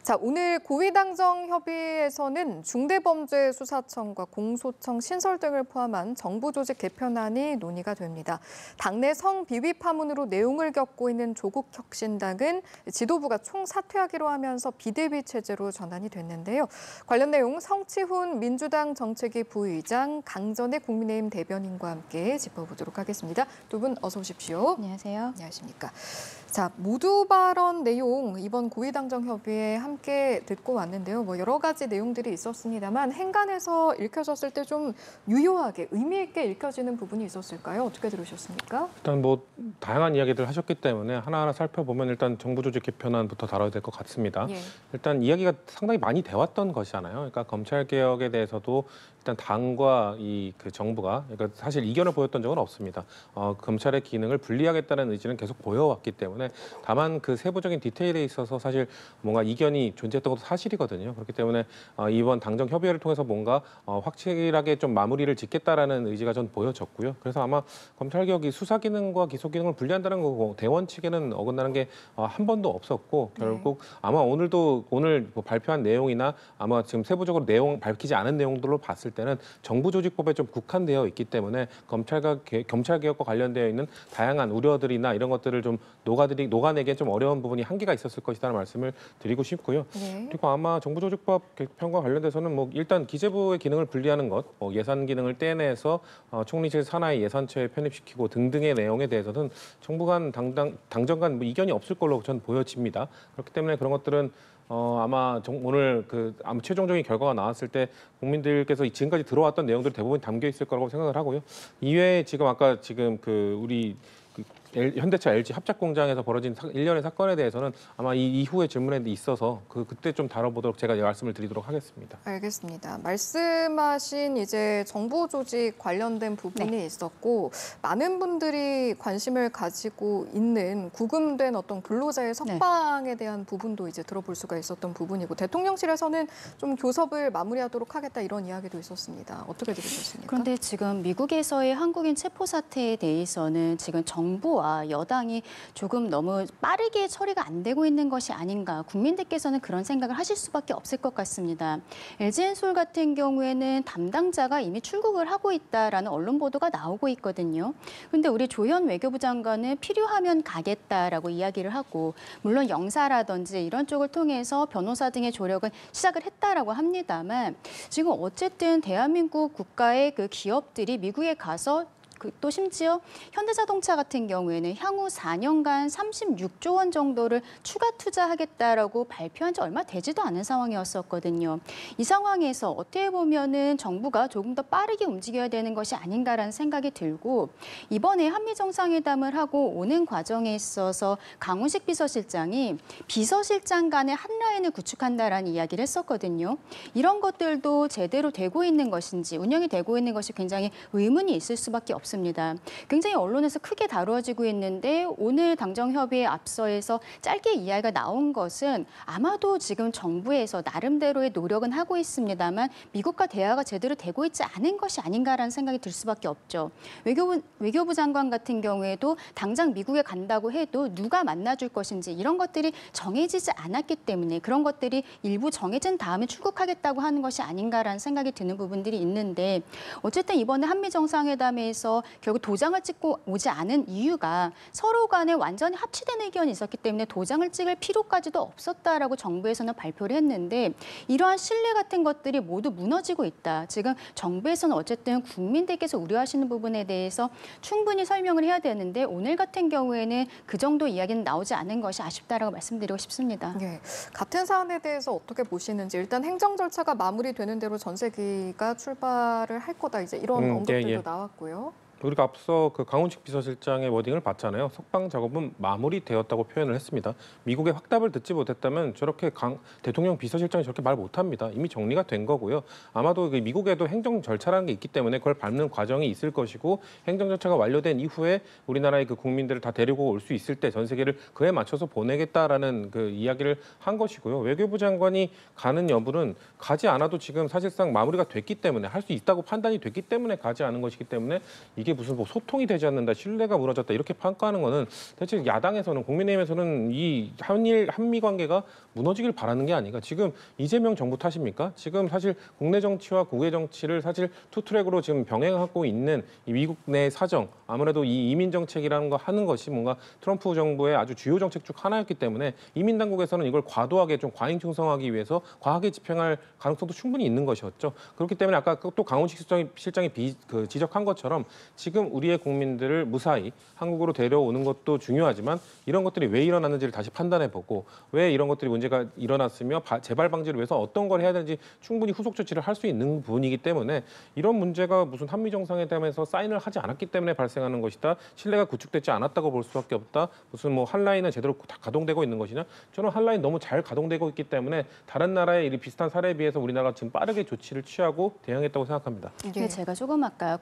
자, 오늘 고위당정협의회에서는 중대범죄수사청과 공소청 신설 등을 포함한 정부 조직 개편안이 논의가 됩니다. 당내 성비위 파문으로 내용을 겪고 있는 조국혁신당은 지도부가 총사퇴하기로 하면서 비대위 체제로 전환이 됐는데요. 관련 내용 성치훈 민주당 정책위 부의장, 강전의 국민의힘 대변인과 함께 짚어보도록 하겠습니다. 두 분 어서 오십시오. 안녕하세요. 안녕하십니까. 자, 모두 발언 내용 이번 고위당정협의회 함께 듣고 왔는데요. 여러 가지 내용들이 있었습니다만 행간에서 읽혀졌을 때 좀 유효하게 의미 있게 읽혀지는 부분이 있었을까요? 어떻게 들으셨습니까? 일단 다양한 이야기들 하셨기 때문에 하나하나 살펴보면 일단 정부 조직 개편안부터 다뤄야 될 것 같습니다. 예. 일단 이야기가 상당히 많이 돼왔던 것이잖아요. 그러니까 검찰 개혁에 대해서도 일단 당과 그 정부가 그러니까 사실 이견을 보였던 적은 없습니다. 검찰의 기능을 분리하겠다는 의지는 계속 보여왔기 때문에 다만 그 세부적인 디테일에 있어서 사실 뭔가 이견이 존재했던 것도 사실이거든요. 그렇기 때문에 이번 당정 협의회를 통해서 뭔가 확실하게 좀 마무리를 짓겠다라는 의지가 전 보여졌고요. 그래서 아마 검찰 개혁이 수사 기능과 기소 기능을 분리한다는 거고 대원 측에는 어긋나는 게 한 번도 없었고 결국 아마 오늘 발표한 내용이나 아마 지금 세부적으로 내용 밝히지 않은 내용들로 봤을 때는 정부 조직법에 좀 국한되어 있기 때문에 검찰 개혁과 관련되어 있는 다양한 우려들이나 이런 것들을 좀 녹아내기에 좀 어려운 부분이 한계가 있었을 것이라는 말씀을 드리고 싶고요. 네. 그리고 아마 정부 조직법 개편과 관련돼서는 일단 기재부의 기능을 분리하는 것, 예산 기능을 떼내서 총리실 산하의 예산처에 편입시키고 등등의 내용에 대해서는 정부 간 당정 간 이견이 없을 걸로 전 보여집니다. 그렇기 때문에 그런 것들은 아마 오늘 아마 최종적인 결과가 나왔을 때 국민들께서 지금까지 들어왔던 내용들이 대부분 담겨 있을 거라고 생각을 하고요. 이외에 지금 우리 현대차 LG 합작 공장에서 벌어진 일련의 사건에 대해서는 아마 이 이후의 질문에 있어서 그때 좀 다뤄보도록 제가 말씀을 드리도록 하겠습니다. 알겠습니다. 말씀하신 이제 정부 조직 관련된 부분이 있었고 많은 분들이 관심을 가지고 있는 구금된 어떤 근로자의 석방에 대한 부분도 이제 들어볼 수가 있었던 부분이고 대통령실에서는 좀 교섭을 마무리하도록 하겠다 이런 이야기도 있었습니다. 어떻게 들으셨습니까? 그런데 지금 미국에서의 한국인 체포 사태에 대해서는 지금 정부와 여당이 조금 너무 빠르게 처리가 안 되고 있는 것이 아닌가. 국민들께서는 그런 생각을 하실 수밖에 없을 것 같습니다. LG엔솔 같은 경우에는 담당자가 이미 출국을 하고 있다라는 언론 보도가 나오고 있거든요. 그런데 우리 조현 외교부 장관은 필요하면 가겠다라고 이야기를 하고 물론 영사라든지 이런 쪽을 통해서 변호사 등의 조력은 시작을 했다라고 합니다만 지금 어쨌든 대한민국 국가의 그 기업들이 미국에 가서 또 심지어 현대자동차 같은 경우에는 향후 4년간 36조 원 정도를 추가 투자하겠다라고 발표한 지 얼마 되지도 않은 상황이었었거든요. 이 상황에서 어떻게 보면은 정부가 조금 더 빠르게 움직여야 되는 것이 아닌가라는 생각이 들고 이번에 한미 정상회담을 하고 오는 과정에 있어서 강훈식 비서실장이 비서실장 간의 한 라인을 구축한다라는 이야기를 했었거든요. 이런 것들도 제대로 되고 있는 것인지 운영이 되고 있는 것이 굉장히 의문이 있을 수밖에 없습니다. 굉장히 언론에서 크게 다루어지고 있는데 오늘 당정협의회 앞서에서 짧게 이야기가 나온 것은 아마도 지금 정부에서 나름대로의 노력은 하고 있습니다만 미국과 대화가 제대로 되고 있지 않은 것이 아닌가라는 생각이 들 수밖에 없죠. 외교부 장관 같은 경우에도 당장 미국에 간다고 해도 누가 만나줄 것인지 이런 것들이 정해지지 않았기 때문에 그런 것들이 일부 정해진 다음에 출국하겠다고 하는 것이 아닌가라는 생각이 드는 부분들이 있는데 어쨌든 이번에 한미 정상회담에서 결국 도장을 찍고 오지 않은 이유가 서로 간에 완전히 합치된 의견이 있었기 때문에 도장을 찍을 필요까지도 없었다라고 정부에서는 발표를 했는데 이러한 신뢰 같은 것들이 모두 무너지고 있다. 지금 정부에서는 어쨌든 국민들께서 우려하시는 부분에 대해서 충분히 설명을 해야 되는데 오늘 같은 경우에는 그 정도 이야기는 나오지 않은 것이 아쉽다라고 말씀드리고 싶습니다. 네, 같은 사안에 대해서 어떻게 보시는지 일단 행정 절차가 마무리되는 대로 전세기가 출발을 할 거다 이제 이런 언급들도 나왔고요. 우리가 앞서 강훈식 비서실장의 워딩을 봤잖아요. 석방 작업은 마무리되었다고 표현을 했습니다. 미국의 확답을 듣지 못했다면 저렇게 대통령 비서실장이 저렇게 말 못합니다. 이미 정리가 된 거고요. 아마도 미국에도 행정 절차라는 게 있기 때문에 그걸 밟는 과정이 있을 것이고 행정 절차가 완료된 이후에 우리나라의 국민들을 다 데리고 올 수 있을 때 전 세계를 그에 맞춰서 보내겠다라는 이야기를 한 것이고요. 외교부 장관이 가는 여부는 가지 않아도 지금 사실상 마무리가 됐기 때문에 할 수 있다고 판단이 됐기 때문에 가지 않은 것이기 때문에 이게 무슨 소통이 되지 않는다, 신뢰가 무너졌다 이렇게 평가하는 거는 대체 야당에서는 국민의힘에서는 이 한미 관계가 무너지길 바라는 게 아니라 지금 이재명 정부 탓입니까? 지금 사실 국내 정치와 국외 정치를 사실 투트랙으로 지금 병행하고 있는 이 미국 내 사정, 아무래도 이 이민 정책이라는 거 하는 것이 뭔가 트럼프 정부의 아주 주요 정책 중 하나였기 때문에 이민 당국에서는 이걸 과도하게 좀 과잉 충성하기 위해서 과하게 집행할 가능성도 충분히 있는 것이었죠. 그렇기 때문에 아까 또 강훈식 실장이 지적한 것처럼 지금 우리의 국민들을 무사히 한국으로 데려오는 것도 중요하지만 이런 것들이 왜 일어났는지를 다시 판단해보고 왜 이런 것들이 문제가 일어났으며 재발 방지를 위해서 어떤 걸 해야 되는지 충분히 후속 조치를 할 수 있는 부분이기 때문에 이런 문제가 무슨 한미 정상회담에서 사인을 하지 않았기 때문에 발생하는 것이다. 신뢰가 구축되지 않았다고 볼 수밖에 없다. 무슨 뭐 한라인은 제대로 다 가동되고 있는 것이냐? 저는 한라인 너무 잘 가동되고 있기 때문에 다른 나라의 이 비슷한 사례에 비해서 우리나라가 지금 빠르게 조치를 취하고 대응했다고 생각합니다. 근데 제가 조금 아까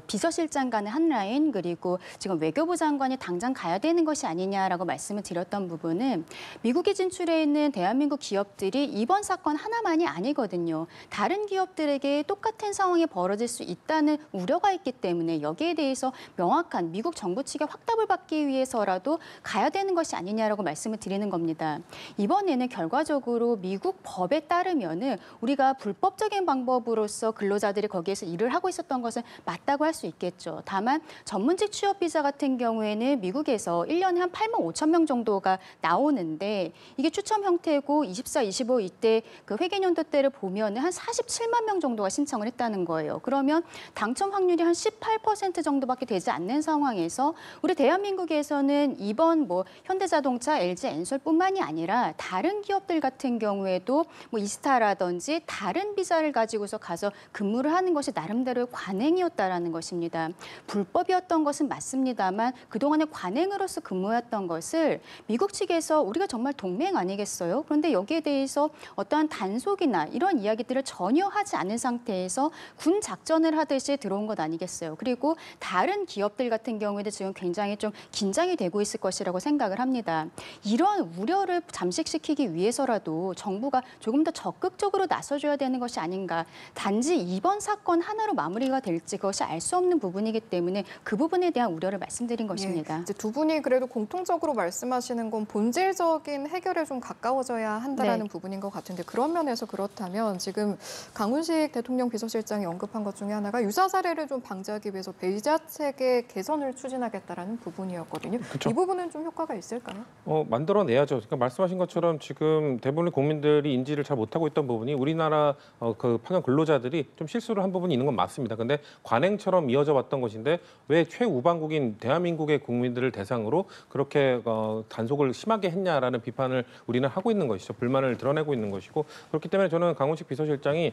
비서실장 간의 한라인 그리고 지금 외교부 장관이 당장 가야 되는 것이 아니냐라고 말씀을 드렸던 부분은 미국에 진출해 있는 대한민국 기업들이 이번 사건 하나만이 아니거든요. 다른 기업들에게 똑같은 상황이 벌어질 수 있다는 우려가 있기 때문에 여기에 대해서 명확한 미국 정부 측의 확답을 받기 위해서라도 가야 되는 것이 아니냐라고 말씀을 드리는 겁니다. 이번에는 결과적으로 미국 법에 따르면은 우리가 불법적인 방법으로서 근로자들이 거기에서 일을 하고 있었던 것은 맞다고 할 수 있겠죠. 다만 전문직 취업 비자 같은 경우에는 미국에서 1년에 한 8만 5천 명 정도가 나오는데 이게 추첨 형태고 24, 25 이때 그 회계연도 때를 보면은 한 47만 명 정도가 신청을 했다는 거예요. 그러면 당첨 확률이 한 18% 정도밖에 되지 않는 상황에서 우리 대한민국에서는 이번 뭐 현대자동차, LG 엔솔뿐만이 아니라 다른 기업들 같은 경우에도 뭐 이스타라든지 다른 비자를 가지고서 가서 근무를 하는 것이 나름대로의 관행이었다라는 것입니다. 불법이었던 것은 맞습니다만 그동안의 관행으로서 근무했던 것을 미국 측에서 우리가 정말 동맹 아니겠어요? 그런데 여기에 대해서 어떠한 단속이나 이런 이야기들을 전혀 하지 않은 상태에서 군 작전을 하듯이 들어온 것 아니겠어요? 그리고 다른 기업들 같은 경우에도 지금 굉장히 좀 긴장이 되고 있을 것이라고 생각을 합니다. 이런 우려를 잠식시키기 위해서라도 정부가 조금 더 적극적으로 나서줘야 되는 것이 아닌가. 단지 이번 사건 하나로 마무리가 될지 그것이 알 수 없는 부분이기 때문에 그 부분에 대한 우려를 말씀드린 것입니다. 이제 두 분이 그래도 공통적으로 말씀하시는 건 본질적인 해결에 좀 가까워져야 한다라는 부분인 것 같은데 그런 면에서 그렇다면 지금 강훈식 대통령 비서실장이 언급한 것 중에 하나가 유사 사례를 좀 방지하기 위해서 비자 체계 개선을 추진하겠다라는 부분이었거든요. 그쵸. 이 부분은 좀 효과가 있을까요? 만들어내야죠. 그러니까 말씀하신 것처럼 지금 대부분의 국민들이 인지를 잘 못하고 있던 부분이 우리나라 그 파견 근로자들이 좀 실수를 한 부분이 있는 건 맞습니다. 근데 관행처럼 이어져 왔던 것인데 왜 최우방국인 대한민국의 국민들을 대상으로 그렇게 단속을 심하게 했냐라는 비판을 우리는 하고 있는 것이죠. 불만을 드러내고 있는 것이고 그렇기 때문에 저는 강훈식 비서실장이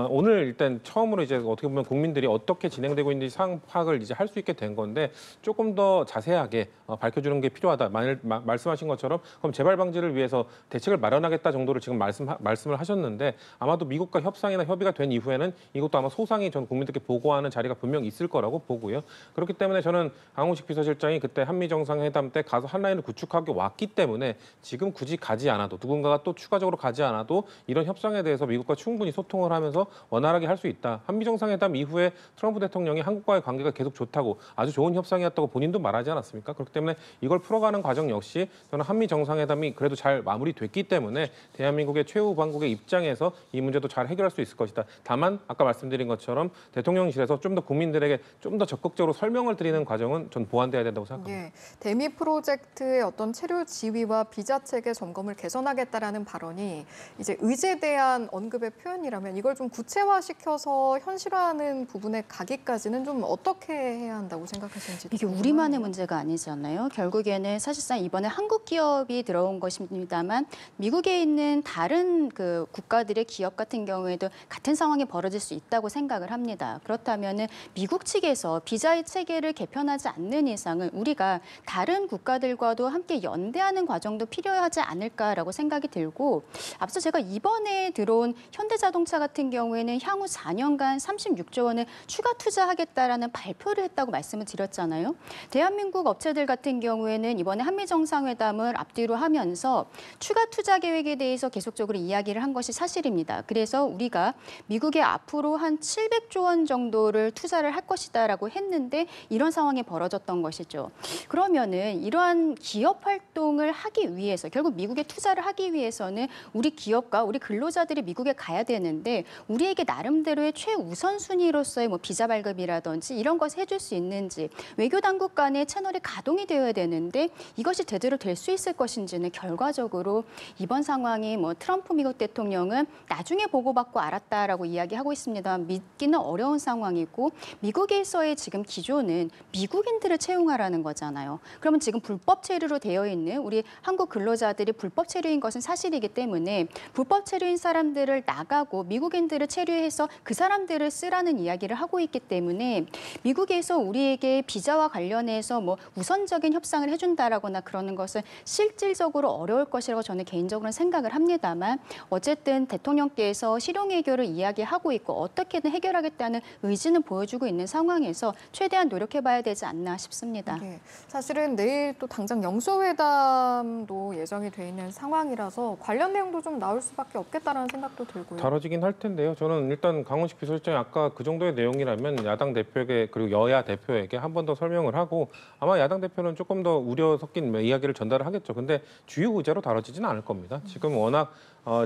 오늘 일단 처음으로 이제 어떻게 보면 국민들이 어떻게 진행되고 있는지 상황 파악을 이제 할 수 있게 된 건데 조금 더 자세하게 밝혀주는 게 필요하다. 말씀하신 것처럼 그럼 재발 방지를 위해서 대책을 마련하겠다 정도를 지금 말씀을 하셨는데 아마도 미국과 협상이나 협의가 된 이후에는 이것도 아마 소상히 전 국민들께 보고하는 자리가 분명히 있을 거라고 보고요. 그렇기 때문에 저는 강훈식 비서실장이 그때 한미 정상회담 때 가서 한라인을 구축하고 왔기 때문에 지금 굳이 가지 않아도 누군가가 또 추가적으로 가지 않아도 이런 협상에 대해서 미국과 충분히 소통을 하면서 원활하게 할 수 있다. 한미 정상회담 이후에 트럼프 대통령이 한국과의 관계가 계속 좋다고 아주 좋은 협상이었다고 본인도 말하지 않았습니까? 그렇기 때문에 이걸 풀어가는 과정 역시 저는 한미 정상회담이 그래도 잘 마무리됐기 때문에 대한민국의 최우방국의 입장에서 이 문제도 잘 해결할 수 있을 것이다. 다만 아까 말씀드린 것처럼 대통령실에서 좀 더 국민들에게 좀 더 적극적으로 설명을 드리는 과정은 전 보완돼야 된다고 생각합니다. 대미 프로젝트의 어떤 체류 지위와 비자 체계 점검을 개선하겠다라는 발언이 이제 의제에 대한 언급의 표현이라면 이걸 좀 구체화시켜서 현실화하는 부분에 가기까지는 좀 어떻게 해야 한다고 생각하시는지. 이게 우리만의 문제가 아니잖아요. 결국에는 사실상 이번에 한국 기업이 들어온 것입니다만 미국에 있는 다른 그 국가들의 기업 같은 경우에도 같은 상황이 벌어질 수 있다고 생각을 합니다. 그렇다면은 미국 측에서 비자의 체계를 개편하지 않는 이상은 우리가 다른 국가들과도 함께 연대하는 과정도 필요하지 않을까라고 생각이 들고 앞서 제가 이번에 들어온 현대자동차 같은 경우에는 향후 4년간 36조 원을 추가 투자하겠다라는 발표를 했다고 말씀을 드렸잖아요. 대한민국 업체들 같은 경우에는 이번에 한미 정상회담을 앞뒤로 하면서 추가 투자 계획에 대해서 계속적으로 이야기를 한 것이 사실입니다. 그래서 우리가 미국에 앞으로 한 700조 원 정도를 투자를 할 것이다라고 했는데 이런 상황이 벌어졌던 것이죠. 그러면은 이러한 기업 활동을 하기 위해서 결국 미국의 투자를 하기 위해서는 우리 기업과 우리 근로자들이 미국에 가야 되는데 우리에게 나름대로의 최우선순위로서의 뭐 비자 발급이라든지 이런 것을 해줄 수 있는지 외교 당국 간의 채널이 가동이 되어야 되는데 이것이 제대로 될 수 있을 것인지는 결과적으로 이번 상황이 뭐 트럼프 미국 대통령은 나중에 보고받고 알았다라고 이야기하고 있습니다만 믿기는 어려운 상황이고 미국에서의 지금 기조는 미국인들을 채용하라는 거잖아요. 그러면 지금 불법 체류로 되어 있는 우리 한국 근로자들이 불법 체류인 것은 사실이기 때문에 불법 체류인 사람들을 나가고 미국인들을 체류해서 그 사람들을 쓰라는 이야기를 하고 있기 때문에 미국에서 우리에게 비자와 관련해서 뭐 우선적인 협상을 해준다라거나 그러는 것은 실질적으로 어려울 것이라고 저는 개인적으로는 생각을 합니다만 어쨌든 대통령께서 실용해결을 이야기하고 있고 어떻게든 해결하겠다는 의지는 보여주고 있는 상황에서 최대한 노력해봐야 되지 않나 싶습니다. 네, 사실은 내일 또 당장 영수회담도 예정이 돼 있는 상황이라서 관련 내용도 좀 나올 수밖에 없겠다라는 생각도 들고요. 다뤄지긴 할 텐데요. 저는 일단 강훈식 비서실장이 아까 그 정도의 내용이라면 야당 대표에게 그리고 여야 대표에게 한 번 더 설명을 하고 아마 야당 대표는 조금 더 우려 섞인 이야기를 전달을 하겠죠. 근데 주요 의제로 다뤄지지는 않을 겁니다. 지금 워낙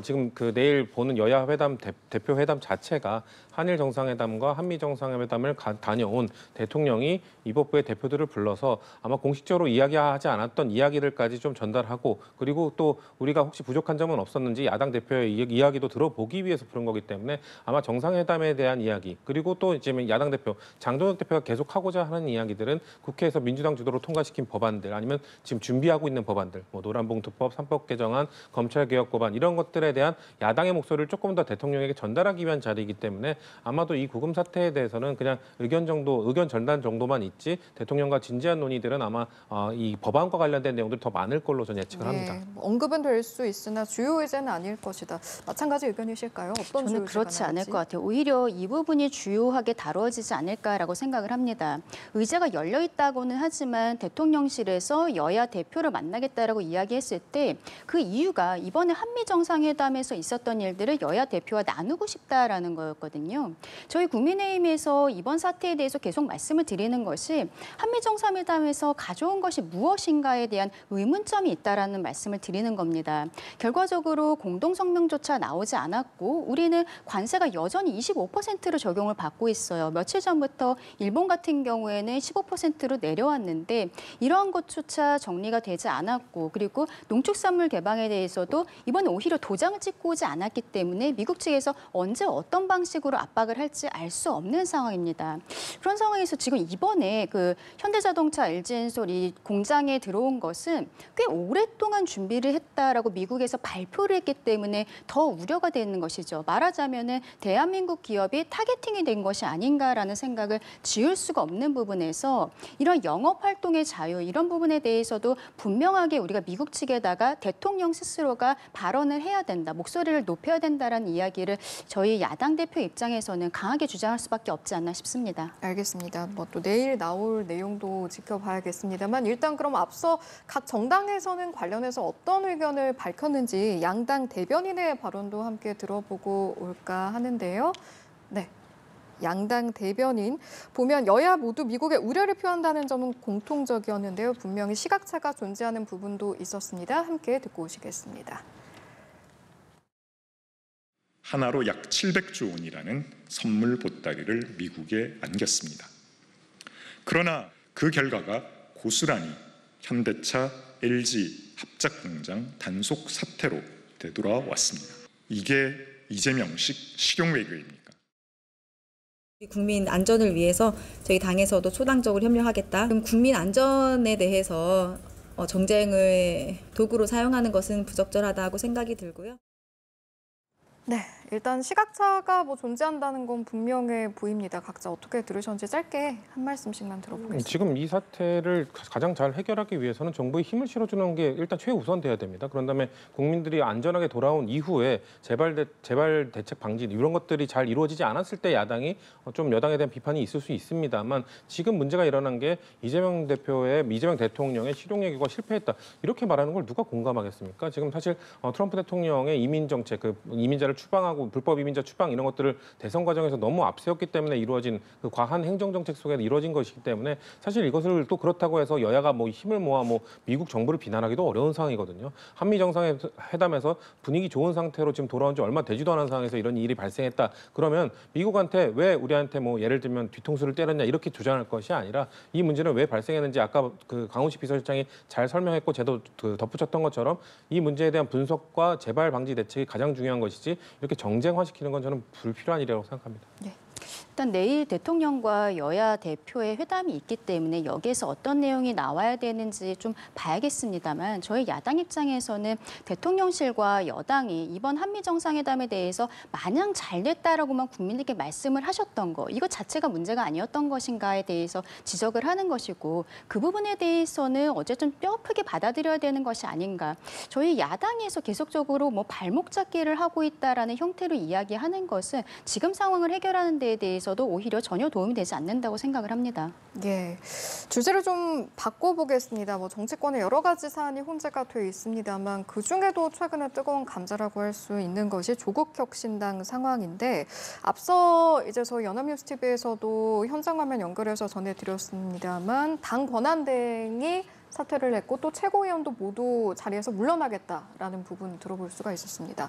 지금 그 내일 보는 여야 회담 대표 회담 자체가 한일 정상회담과 한미 정상회담을 다녀온 대통령이 이법부의 대표들을 불러서 아마 공식적으로 이야기하지 않았던 이야기들까지 좀 전달하고 그리고 또 우리가 혹시 부족한 점은 없었는지 야당 대표의 이야기도 들어보기 위해서 부른 거기 때문에 아마 정상회담에 대한 이야기 그리고 또 이제 야당 대표 장동혁 대표가 계속하고자 하는 이야기들은 국회에서 민주당 주도로 통과시킨 법안들 아니면 지금 준비하고 있는 법안들 뭐 노란봉투법, 3법 개정안, 검찰개혁 법안 이런 것들에 대한 야당의 목소리를 조금 더 대통령에게 전달하기 위한 자리이기 때문에 아마도 이 구금 사태에 대해서는 그냥 의견 전달 정도만 있지 대통령과 진지한 논의들은 아마 이 법안과 관련된 내용들이 더 많을 걸로 저는 예측을 합니다. 뭐 언급은 될 수 있으나 주요 의제는 아닐 것이다. 마찬가지 의견이실까요? 어떤 저는 그렇지 않을 것 같아요. 오히려 이 부분이 주요하게 다뤄지지 않을까라고 생각을 합니다. 의제가 열려 있다고는 하지만 대통령실에서 여야 대표를 만나겠다라고 이야기했을 때 그 이유가 이번에 한미 정상회담에서 있었던 일들을 여야 대표와 나누고 싶다라는 거였거든요. 저희 국민의힘에서 이번 사태에 대해서 계속 말씀을 드리는 것이 한미 정상회담에서 가져온 것이 무엇인가에 대한 의문점이 있다라는 말씀을 드리는 겁니다. 결과적으로 공동성명조차 나오지 않았고 우리는 관세가 여전히 25%로 적용을 받고 있어요. 며칠 전부터 일본 같은 경우에는 15%로 내려왔는데 이러한 것조차 정리가 되지 않았고 그리고 농축산물 개방에 대해서도 이번에 오히려 도장을 찍고 오지 않았기 때문에 미국 측에서 언제 어떤 방식으로 압박을 할지 알 수 없는 상황입니다. 그런 상황에서 지금 이번에 그 현대자동차 LG엔솔 이 공장에 들어온 것은 꽤 오랫동안 준비를 했다라고 미국에서 발표를 했기 때문에 더 우려가 되는 것이죠. 말하자면은 대한민국 기업이 타겟팅이 된 것이 아닌가라는 생각을 지울 수가 없는 부분에서 이런 영업 활동의 자유 이런 부분에 대해서도 분명하게 우리가 미국 측에다가 대통령 스스로가 발언을 해야 된다, 목소리를 높여야 된다라는 이야기를 저희 야당 대표 입장에서는 강하게 주장할 수밖에 없지 않나 싶습니다. 알겠습니다. 뭐 또 내일 나올 내용도 지켜봐야겠습니다만 일단 그럼 앞서 각 정당에서는 관련해서 어떤 의견을 밝혔는지 양당 대변인의 발언도 함께 들어보고 올까 하는데요. 네. 양당 대변인 보면 여야 모두 미국의 우려를 표한다는 점은 공통적이었는데요. 분명히 시각차가 존재하는 부분도 있었습니다. 함께 듣고 오시겠습니다. 하나로 약 700조 원이라는 선물 보따리를 미국에 안겼습니다. 그러나 그 결과가 고스란히 현대차, LG 합작 공장 단속 사태로 되돌아왔습니다. 이게 이재명식 실용 외교입니까? 국민 안전을 위해서 저희 당에서도 초당적으로 협력하겠다. 그럼 국민 안전에 대해서 정쟁의 도구로 사용하는 것은 부적절하다고 생각이 들고요. 네, 일단 시각차가 뭐 존재한다는 건 분명해 보입니다. 각자 어떻게 들으셨는지 짧게 한 말씀씩만 들어보겠습니다. 지금 이 사태를 가장 잘 해결하기 위해서는 정부의 힘을 실어주는 게 일단 최우선 돼야 됩니다. 그런 다음에 국민들이 안전하게 돌아온 이후에 재발 대책 방지 이런 것들이 잘 이루어지지 않았을 때 야당이 좀 여당에 대한 비판이 있을 수 있습니다만 지금 문제가 일어난 게 이재명 대통령의 실용외교가 실패했다. 이렇게 말하는 걸 누가 공감하겠습니까? 지금 사실 트럼프 대통령의 이민 정책, 그 이민자를 추방하고 추방하고 불법 이민자 추방 이런 것들을 대선 과정에서 너무 앞세웠기 때문에 이루어진 그 과한 행정 정책 속에서 이루어진 것이기 때문에 사실 이것을 또 그렇다고 해서 여야가 뭐 힘을 모아 뭐 미국 정부를 비난하기도 어려운 상황이거든요. 한미 정상회담에서 분위기 좋은 상태로 지금 돌아온 지 얼마 되지도 않은 상황에서 이런 일이 발생했다. 그러면 미국한테 왜 우리한테 뭐 예를 들면 뒤통수를 때렸냐 이렇게 주장할 것이 아니라 이 문제는 왜 발생했는지 아까 그 강훈식 비서실장이 잘 설명했고 제도 덧붙였던 것처럼 이 문제에 대한 분석과 재발 방지 대책이 가장 중요한 것이지 이렇게 정쟁화시키는 건 저는 불필요한 일이라고 생각합니다. 네. 일단 내일 대통령과 여야 대표의 회담이 있기 때문에 여기에서 어떤 내용이 나와야 되는지 좀 봐야겠습니다만 저희 야당 입장에서는 대통령실과 여당이 이번 한미 정상회담에 대해서 마냥 잘 됐다라고만 국민들께 말씀을 하셨던 거 이거 자체가 문제가 아니었던 것인가에 대해서 지적을 하는 것이고 그 부분에 대해서는 어쨌든 뼈아프게 받아들여야 되는 것이 아닌가. 저희 야당에서 계속적으로 뭐 발목 잡기를 하고 있다라는 형태로 이야기하는 것은 지금 상황을 해결하는 데에 대해서도 오히려 전혀 도움이 되지 않는다고 생각을 합니다. 예, 주제를 좀 바꿔보겠습니다. 뭐 정치권에 여러 가지 사안이 혼재가 돼 있습니다만 그 중에도 최근에 뜨거운 감자라고 할 수 있는 것이 조국혁신당 상황인데 앞서 이제 저희 연합뉴스TV에서도 현장 화면 연결해서 전해드렸습니다만 당 권한대행이 사퇴를 했고 또 최고위원도 모두 자리에서 물러나겠다라는 부분 들어볼 수가 있었습니다.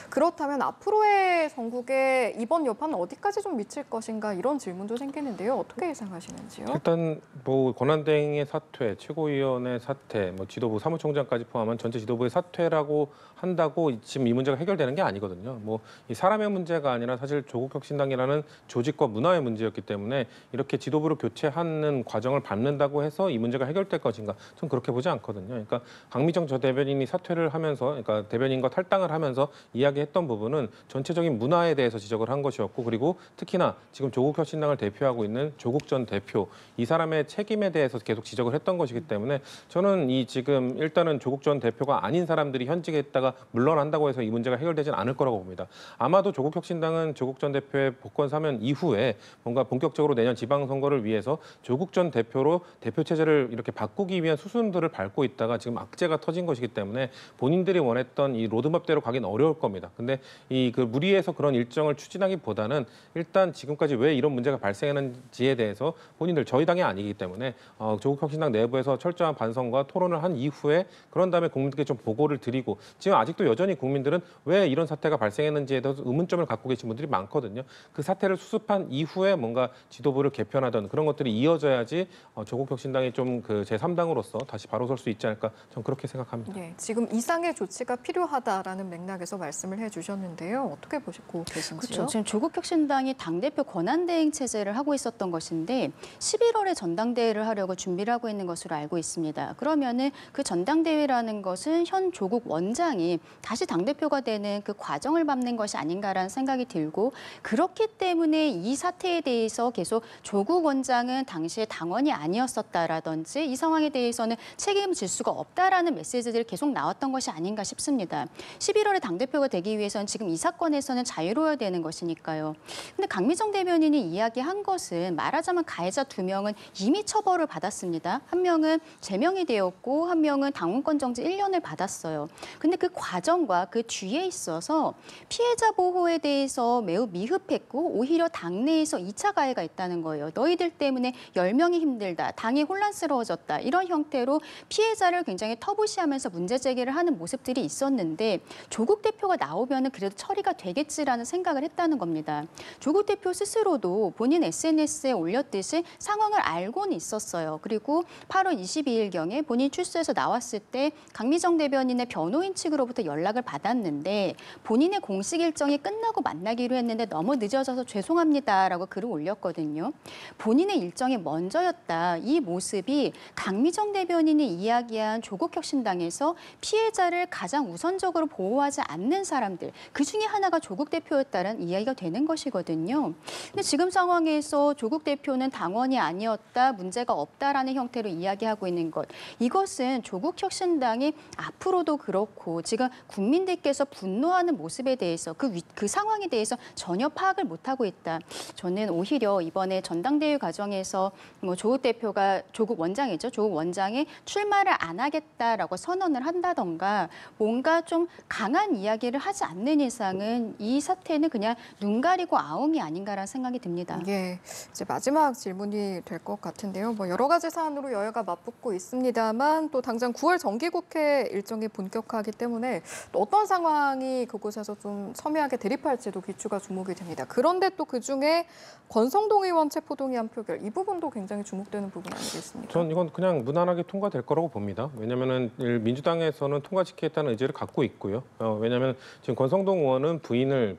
그렇다면 앞으로의 전국에 이번 여파는 어디까지 좀 미칠 것인가 이런 질문도 생기는데요. 어떻게 예상하시는지요? 일단 뭐 권한대행의 사퇴, 최고위원의 사퇴, 뭐 지도부 사무총장까지 포함한 전체 지도부의 사퇴라고 한다고 지금 이 문제가 해결되는 게 아니거든요. 뭐 이 사람의 문제가 아니라 사실 조국혁신당이라는 조직과 문화의 문제였기 때문에 이렇게 지도부를 교체하는 과정을 밟는다고 해서 이 문제가 해결될 것인가? 전 그렇게 보지 않거든요. 그러니까 강미정 전 대변인이 사퇴를 하면서, 그러니까 대변인과 탈당을 하면서 이야기했던 부분은 전체적인 문화에 대해서 지적을 한 것이었고, 그리고 특히나 지금 조국혁신당을 대표하고 있는 조국 전 대표 이 사람의 책임에 대해서 계속 지적을 했던 것이기 때문에 저는 이 지금 일단은 조국 전 대표가 아닌 사람들이 현직에 있다가 물러난다고 해서 이 문제가 해결되진 않을 거라고 봅니다. 아마도 조국혁신당은 조국 전 대표의 복권 사면 이후에 뭔가 본격적으로 내년 지방선거를 위해서 조국 전 대표로 대표 체제를 이렇게 바꾸기 위한 수순들을 밟고 있다가 지금 악재가 터진 것이기 때문에 본인들이 원했던 이 로드맵대로 가긴 어려울 겁니다. 근데 이 그 무리해서 그런 일정을 추진하기보다는 일단 지금까지 왜 이런 문제가 발생했는지에 대해서 본인들 저희 당이 아니기 때문에 조국혁신당 내부에서 철저한 반성과 토론을 한 이후에 그런 다음에 국민들께 좀 보고를 드리고 지금 아직도 여전히 국민들은 왜 이런 사태가 발생했는지에 대해서 의문점을 갖고 계신 분들이 많거든요. 그 사태를 수습한 이후에 뭔가 지도부를 개편하던 그런 것들이 이어져야지 조국혁신당이 좀 그 제3당으로서 다시 바로 설 수 있지 않을까 저는 그렇게 생각합니다. 네, 지금 이상의 조치가 필요하다라는 맥락에서 말씀을 해주셨는데요. 어떻게 보시고 계신지요? 그렇죠. 지금 조국혁신당이 당대표 권한대행 체제를 하고 있었던 것인데 11월에 전당대회를 하려고 준비를 하고 있는 것으로 알고 있습니다. 그러면은 그 전당대회라는 것은 현 조국 원장이 다시 당대표가 되는 그 과정을 밟는 것이 아닌가라는 생각이 들고 그렇기 때문에 이 사태에 대해서 계속 조국 원장은 당시에 당원이 아니었었다라든지 이 상황에 대해서는 책임을 질 수가 없다라는 메시지들이 계속 나왔던 것이 아닌가 싶습니다. 11월에 당대표가 되기 위해서는 지금 이 사건에서는 자유로워야 되는 것이니까요. 근데 강미정 대변인이 이야기한 것은 말하자면 가해자 2명은 이미 처벌을 받았습니다. 한 명은 제명이 되었고 한 명은 당원권 정지 1년을 받았어요. 근데 그 과정과 그 뒤에 있어서 피해자 보호에 대해서 매우 미흡했고 오히려 당내에서 2차 가해가 있다는 거예요. 너희들 때문에 10명이 힘들다. 당이 혼란스러워졌다. 이런 형태로 피해자를 굉장히 터부시하면서 문제 제기를 하는 모습들이 있었는데 조국 대표가 나오면은 그래도 처리가 되겠지라는 생각을 했다는 겁니다. 조국 대표 스스로도 본인 SNS에 올렸듯이 상황을 알고는 있었어요. 그리고 8월 22일경에 본인 출소해서 나왔을 때 강미정 대변인의 변호인 측으로부터 연락을 받았는데 본인의 공식 일정이 끝나고 만나기로 했는데 너무 늦어져서 죄송합니다라고 글을 올렸거든요. 본인의 일정이 먼저였다. 이 모습이 강미정 대변인이 이야기한 조국혁신당에서 피해자를 가장 우선적으로 보호하지 않는 사람들, 그중에 하나가 조국 대표였다는 이야기가 되는 것이거든요. 근데 지금 상황에서 조국 대표는 당원이 아니었다, 문제가 없다라는 형태로 이야기하고 있는 것. 이것은 조국혁신당이 앞으로도 그렇고 지금 국민들께서 분노하는 모습에 대해서 그 상황에 대해서 전혀 파악을 못하고 있다. 저는 오히려 이번에 전당대회 과정에서 뭐 조국 원장이죠. 조국 원장 위원장이 출마를 안 하겠다라고 선언을 한다던가 뭔가 좀 강한 이야기를 하지 않는 이상은 이 사태는 그냥 눈 가리고 아웅이 아닌가라는 생각이 듭니다. 예, 이제 마지막 질문이 될 것 같은데요. 뭐 여러 가지 사안으로 여야가 맞붙고 있습니다만 또 당장 9월 정기국회 일정이 본격화하기 때문에 또 어떤 상황이 그곳에서 좀 첨예하게 대립할지도 귀추가 주목이 됩니다. 그런데 또 그중에 권성동 의원 체포동의안 표결 이 부분도 굉장히 주목되는 부분 아니겠습니까? 전 이건 그냥 무난하게 통과될 거라고 봅니다. 왜냐하면 민주당에서는 통과시키겠다는 의지를 갖고 있고요. 왜냐하면 지금 권성동 의원은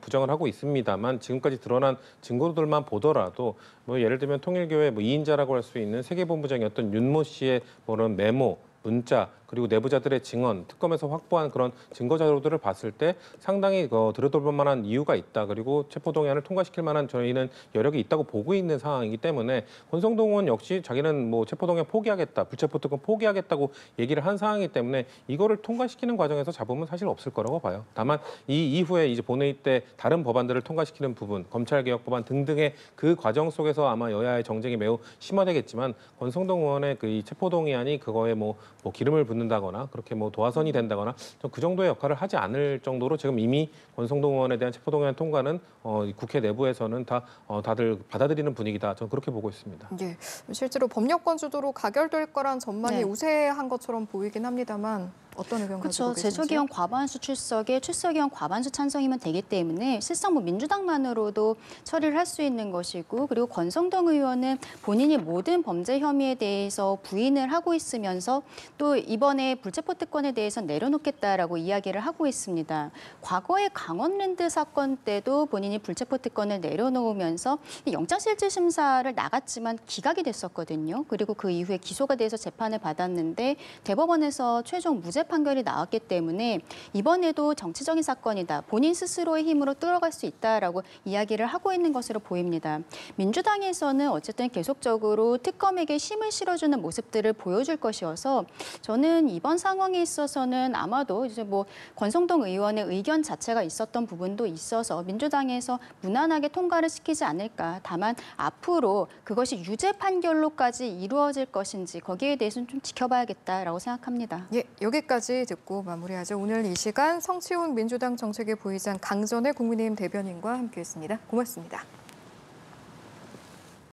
부정을 하고 있습니다만 지금까지 드러난 증거들만 보더라도 뭐 예를 들면 통일교회 뭐 2인자라고 할 수 있는 세계본부장이었던 윤모 씨의 그런 메모, 문자 그리고 내부자들의 증언, 특검에서 확보한 그런 증거 자료들을 봤을 때 상당히 들여다볼 만한 이유가 있다. 그리고 체포동의안을 통과시킬 만한 저희는 여력이 있다고 보고 있는 상황이기 때문에 권성동 의원 역시 자기는 뭐 체포동의안 포기하겠다, 불체포특권 포기하겠다고 얘기를 한 상황이기 때문에 이거를 통과시키는 과정에서 잡음은 사실 없을 거라고 봐요. 다만 이 이후에 이제 본회의 때 다른 법안들을 통과시키는 부분, 검찰개혁 법안 등등의 그 과정 속에서 아마 여야의 정쟁이 매우 심화되겠지만 권성동 의원의 이 체포동의안이 그거에 뭐 기름을 붓는다거나 그렇게 뭐 도화선이 된다거나 그 정도의 역할을 하지 않을 정도로 지금 이미 권성동 의원에 대한 체포동의안 통과는 국회 내부에서는 다들 받아들이는 분위기다. 저는 그렇게 보고 있습니다. 예, 실제로 법력권 주도로 가결될 거란 전망이 네. 우세한 것처럼 보이긴 합니다만 어떤 의견 가지고 그렇죠. 계신지? 제적의원 과반수 출석에 출석의원 과반수 찬성이면 되기 때문에 실상 뭐 민주당만으로도 처리를 할 수 있는 것이고 그리고 권성동 의원은 본인이 모든 범죄 혐의에 대해서 부인을 하고 있으면서 또 이번에 불체포 특권에 대해서 내려놓겠다라고 이야기를 하고 있습니다. 과거의 강원랜드 사건 때도 본인이 불체포 특권을 내려놓으면서 영장실질심사를 나갔지만 기각이 됐었거든요. 그리고 그 이후에 기소가 돼서 재판을 받았는데 대법원에서 최종 무죄 판결이 나왔기 때문에 이번에도 정치적인 사건이다. 본인 스스로의 힘으로 뚫어갈 수 있다라고 이야기를 하고 있는 것으로 보입니다. 민주당에서는 어쨌든 계속적으로 특검에게 힘을 실어주는 모습들을 보여줄 것이어서 저는 이번 상황에 있어서는 아마도 이제 뭐 권성동 의원의 의견 자체가 있었던 부분도 있어서 민주당에서 무난하게 통과를 시키지 않을까. 다만 앞으로 그것이 유죄 판결로까지 이루어질 것인지 거기에 대해서는 좀 지켜봐야겠다라고 생각합니다. 예, 여기까지 듣고 마무리하죠. 오늘 이 시간 성치훈 민주당 정책위 부의장 강전의 국민의힘 대변인과 함께했습니다. 고맙습니다.